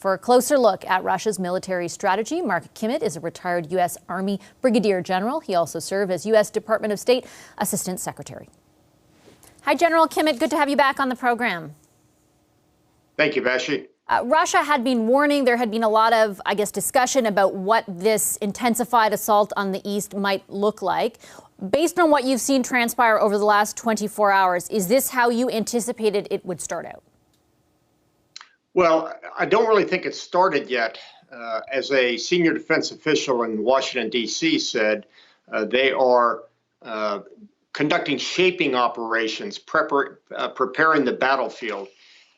For a closer look at Russia's military strategy, Mark Kimmett is a retired U.S. Army Brigadier General. He also served as U.S. Department of State Assistant Secretary. Hi, General Kimmett. Good to have you back on the program. Thank you, Vashi. Russia had been warning. There had been a lot of, discussion about what this intensified assault on the east might look like. Based on what you've seen transpire over the last 24 hours, is this how you anticipated it would start out? Well, I don't really think it started yet. As a senior defense official in Washington, D.C. said, they are conducting shaping operations, preparing the battlefield.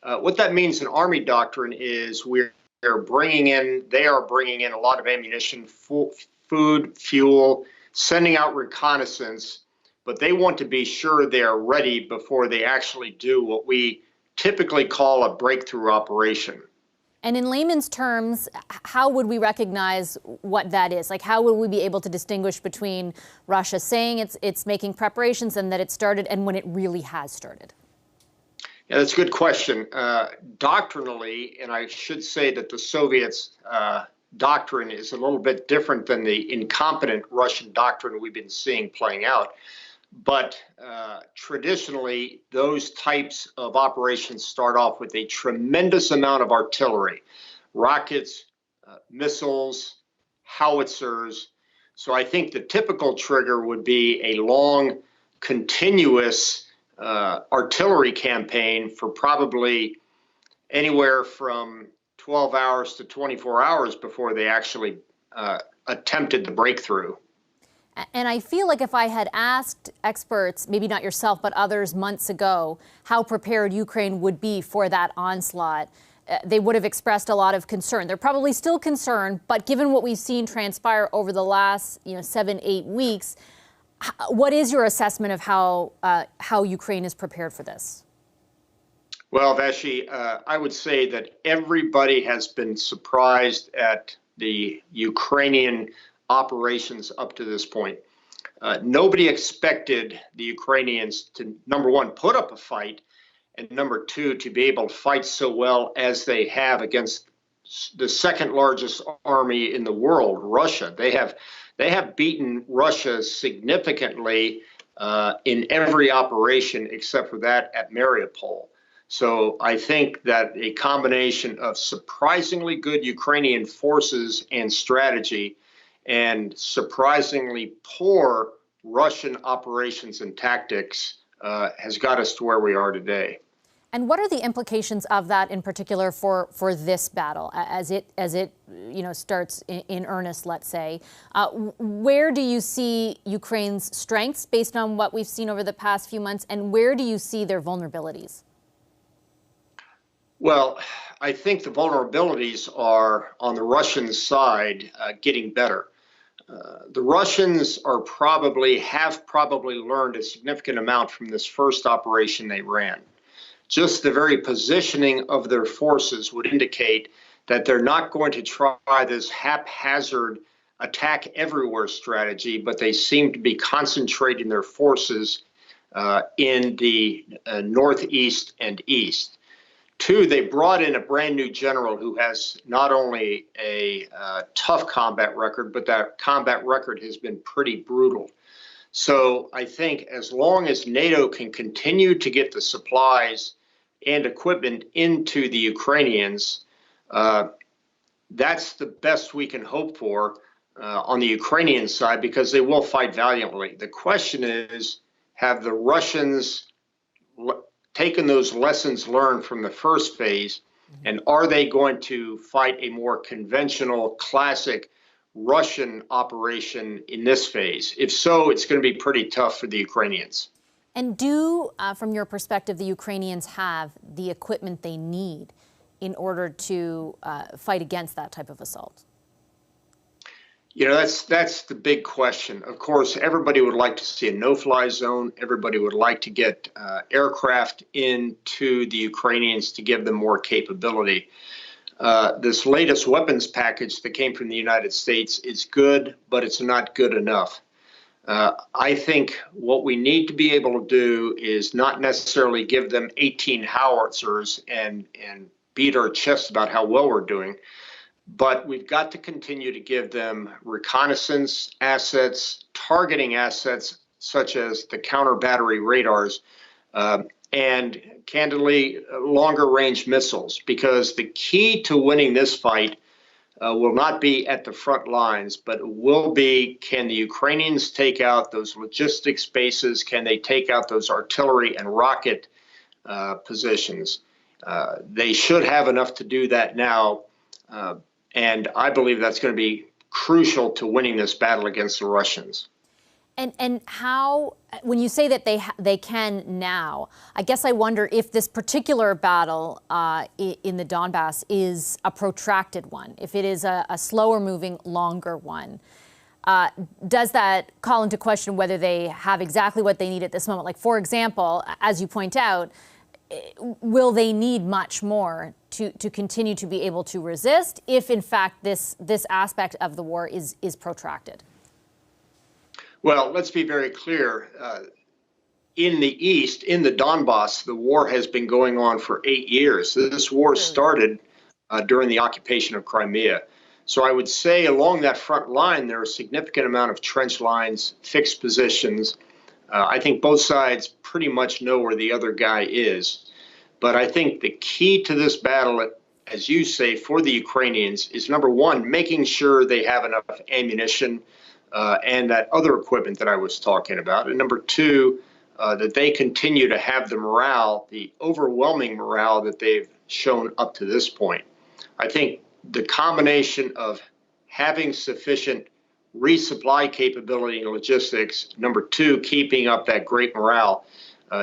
What that means in Army doctrine is they are bringing in a lot of ammunition, food, fuel, sending out reconnaissance, but they want to be sure they are ready before they actually do what we typically call a breakthrough operation. And in layman's terms, how would we recognize what that is? Like, how would we be able to distinguish between Russia saying it's making preparations and that it started and when it really has started? Yeah, that's a good question. Doctrinally, and I should say that the Soviets' doctrine is a little bit different than the incompetent Russian doctrine we've been seeing playing out. But traditionally, those types of operations start off with a tremendous amount of artillery, rockets, missiles, howitzers. So I think the typical trigger would be a long, continuous artillery campaign for probably anywhere from 12 hours to 24 hours before they actually attempted the breakthrough. And I feel like if I had asked experts, maybe not yourself, but others months ago, how prepared Ukraine would be for that onslaught, they would have expressed a lot of concern. They're probably still concerned, but given what we've seen transpire over the last 7-8 weeks, what is your assessment of how Ukraine is prepared for this? Well, Vashi, I would say that everybody has been surprised at the Ukrainian operations up to this point. Nobody expected the Ukrainians to, number one, put up a fight, and number two, to be able to fight so well as they have against the second largest army in the world, Russia. They have beaten Russia significantly in every operation except for that at Mariupol. So I think that a combination of surprisingly good Ukrainian forces and strategy and surprisingly poor Russian operations and tactics has got us to where we are today. And what are the implications of that in particular for this battle as it starts in earnest, let's say? Where do you see Ukraine's strengths based on what we've seen over the past few months, and where do you see their vulnerabilities? Well, I think the vulnerabilities are on the Russian side getting better. The Russians have probably learned a significant amount from this first operation they ran. Just the very positioning of their forces would indicate that they're not going to try this haphazard attack everywhere strategy, but they seem to be concentrating their forces in the northeast and east. Two, they brought in a brand new general who has not only a tough combat record, but that combat record has been pretty brutal. So I think as long as NATO can continue to get the supplies and equipment into the Ukrainians, that's the best we can hope for on the Ukrainian side, because they will fight valiantly. The question is, have the Russians taken those lessons learned from the first phase, and are they going to fight a more conventional, classic Russian operation in this phase? If so, it's going to be pretty tough for the Ukrainians. And do, from your perspective, the Ukrainians have the equipment they need in order to fight against that type of assault? That's the big question. Of course, everybody would like to see a no-fly zone. Everybody would like to get aircraft into the Ukrainians to give them more capability. This latest weapons package that came from the United States is good, but it's not good enough. I think what we need to be able to do is not necessarily give them 18 howitzers and beat our chests about how well we're doing. But we've got to continue to give them reconnaissance assets, targeting assets, such as the counter battery radars, and candidly, longer range missiles, because the key to winning this fight will not be at the front lines, but will be, can the Ukrainians take out those logistics bases? Can they take out those artillery and rocket positions? They should have enough to do that now. And I believe that's going to be crucial to winning this battle against the Russians. And how, when you say that they can now, I guess I wonder if this particular battle in the Donbass is a protracted one, if it is a slower moving, longer one. Does that call into question whether they have exactly what they need at this moment? Like, for example, as you point out, will they need much more to continue to be able to resist if, in fact, this aspect of the war is protracted? Well, let's be very clear. In the East, in the Donbass, the war has been going on for 8 years. This war started during the occupation of Crimea. So I would say along that front line, there are a significant amount of trench lines, fixed positions. I think both sides pretty much know where the other guy is. But I think the key to this battle, as you say, for the Ukrainians is, number one, making sure they have enough ammunition and that other equipment that I was talking about. And number two, that they continue to have the morale, the overwhelming morale that they've shown up to this point. I think the combination of having sufficient resupply capability and logistics, number two, keeping up that great morale,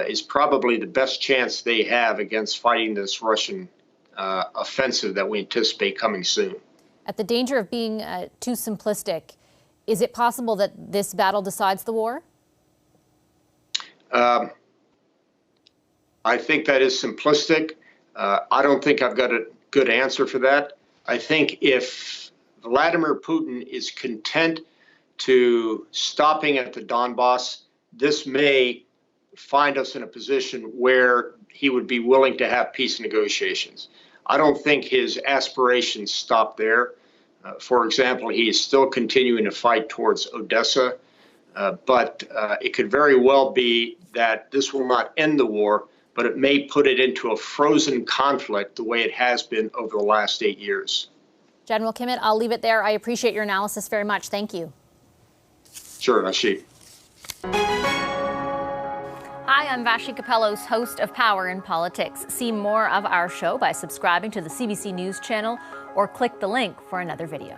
is probably the best chance they have against fighting this Russian offensive that we anticipate coming soon. At the danger of being too simplistic, is it possible that this battle decides the war? I think that is simplistic. I don't think I've got a good answer for that. I think if Vladimir Putin is content to stopping at the Donbass, this may find us in a position where he would be willing to have peace negotiations. I don't think his aspirations stop there. For example, he is still continuing to fight towards Odessa, but it could very well be that this will not end the war, but it may put it into a frozen conflict the way it has been over the last 8 years. General Kimmett, I'll leave it there. I appreciate your analysis very much. Thank you. Sure, Ashik. Hi, I'm Vashi Capellos, host of Power in Politics. See more of our show by subscribing to the CBC News channel or click the link for another video.